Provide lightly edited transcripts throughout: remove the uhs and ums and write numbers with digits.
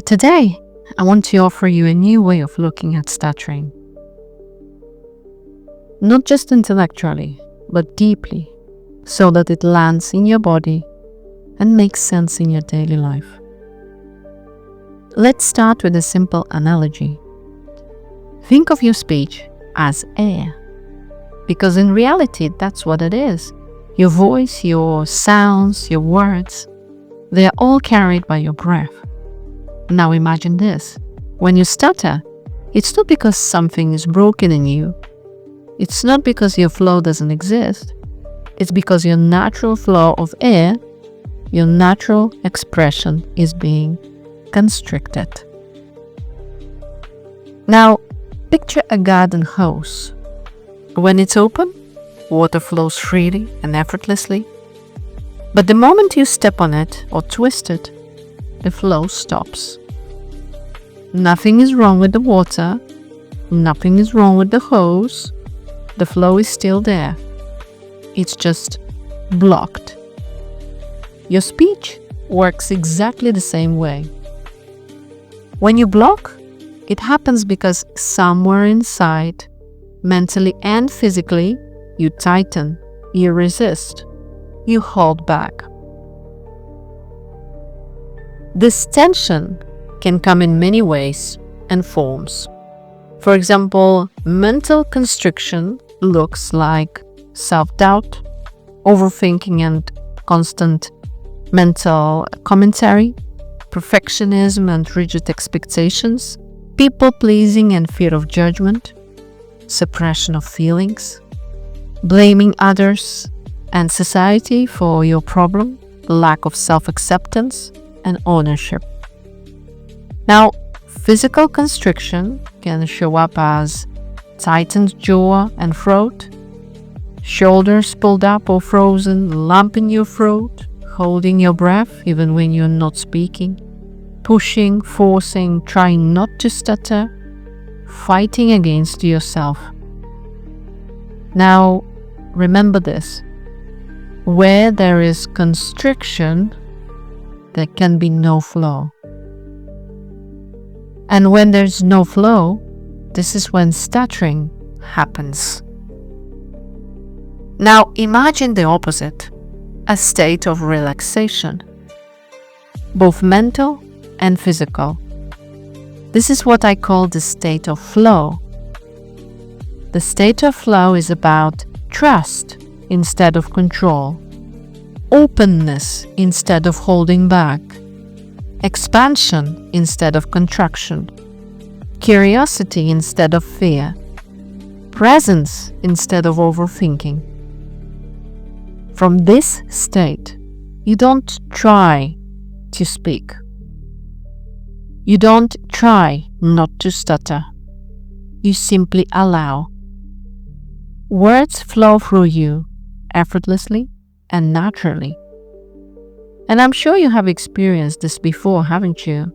Today, I want to offer you a new way of looking at stuttering. Not just intellectually, but deeply, so that it lands in your body and makes sense in your daily life. Let's start with a simple analogy. Think of your speech as air, because in reality, that's what it is. Your voice, your sounds, your words, they are all carried by your breath. Now imagine this. When you stutter, it's not because something is broken in you. It's not because your flow doesn't exist. It's because your natural flow of air, your natural expression is being constricted. Now, picture a garden hose. When it's open, water flows freely and effortlessly. But the moment you step on it or twist it, the flow stops. Nothing is wrong with the water. Nothing is wrong with the hose. The flow is still there. It's just blocked. Your speech works exactly the same way. When you block, it happens because somewhere inside, mentally and physically, you tighten, you resist, you hold back. This tension can come in many ways and forms. For example, mental constriction looks like self-doubt, overthinking and constant mental commentary, perfectionism and rigid expectations, people-pleasing and fear of judgment, suppression of feelings, blaming others and society for your problem, lack of self-acceptance and ownership. Now, physical constriction can show up as tightened jaw and throat, shoulders pulled up or frozen, lump in your throat, holding your breath even when you're not speaking, pushing, forcing, trying not to stutter, fighting against yourself. Now, remember this. Where there is constriction, there can be no flow. And when there's no flow, this is when stuttering happens. Now imagine the opposite, a state of relaxation, both mental and physical. This is what I call the state of flow. The state of flow is about trust instead of control, openness instead of holding back, expansion instead of contraction, curiosity instead of fear, presence instead of overthinking. From this state, you don't try to speak. You don't try not to stutter. You simply allow. Words flow through you effortlessly and naturally. And I'm sure you have experienced this before, haven't you?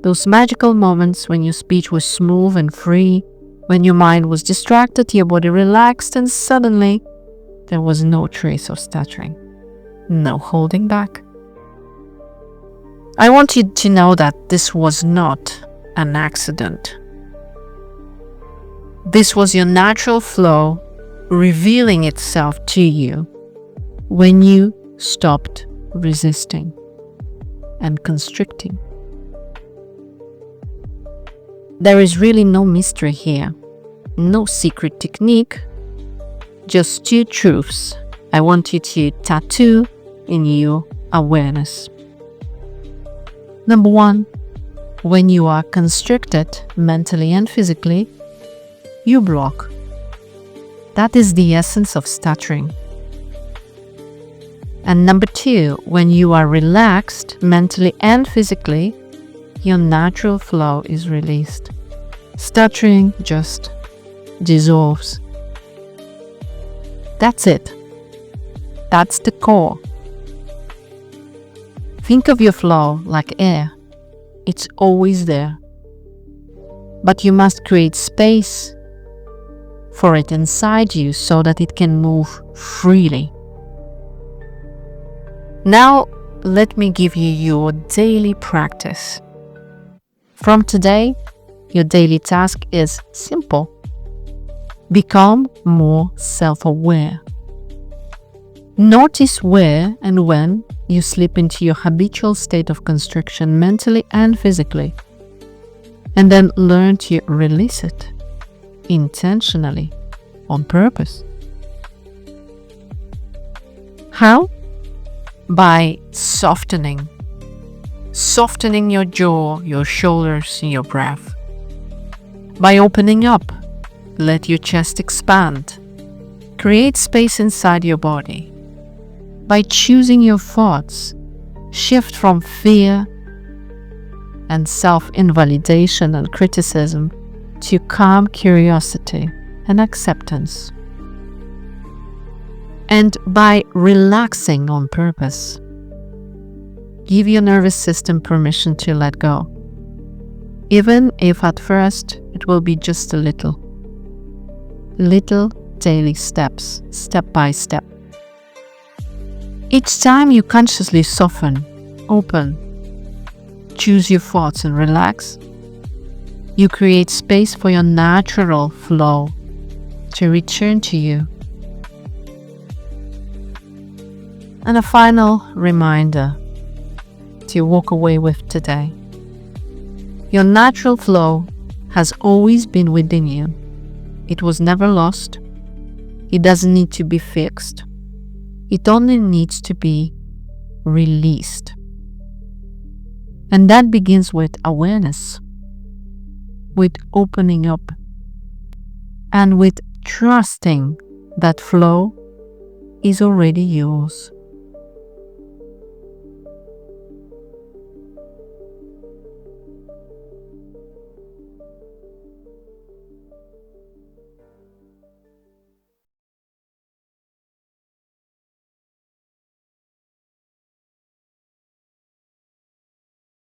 Those magical moments when your speech was smooth and free, when your mind was distracted, your body relaxed, and suddenly there was no trace of stuttering, no holding back. I want you to know that this was not an accident. This was your natural flow revealing itself to you when you stopped resisting and constricting. There is really no mystery here, no secret technique, just two truths I want you to tattoo in your awareness. Number one, when you are constricted mentally and physically, you block. That is the essence of stuttering. And number two, when you are relaxed mentally and physically, your natural flow is released. Stuttering just dissolves. That's it. That's the core. Think of your flow like air. It's always there. But you must create space for it inside you so that it can move freely. Now, let me give you your daily practice. From today, your daily task is simple. Become more self-aware. Notice where and when you slip into your habitual state of constriction mentally and physically, and then learn to release it intentionally, on purpose. How? By softening your jaw, your shoulders, your breath. By opening up, let your chest expand. Create space inside your body. By choosing your thoughts, shift from fear and self-invalidation and criticism to calm curiosity and acceptance. And by relaxing on purpose, give your nervous system permission to let go, even if at first it will be just a little daily steps, step by step. Each time you consciously soften, open, choose your thoughts and relax, you create space for your natural flow to return to you. And a final reminder to walk away with today. Your natural flow has always been within you. It was never lost. It doesn't need to be fixed. It only needs to be released. And that begins with awareness, with opening up, and with trusting that flow is already yours.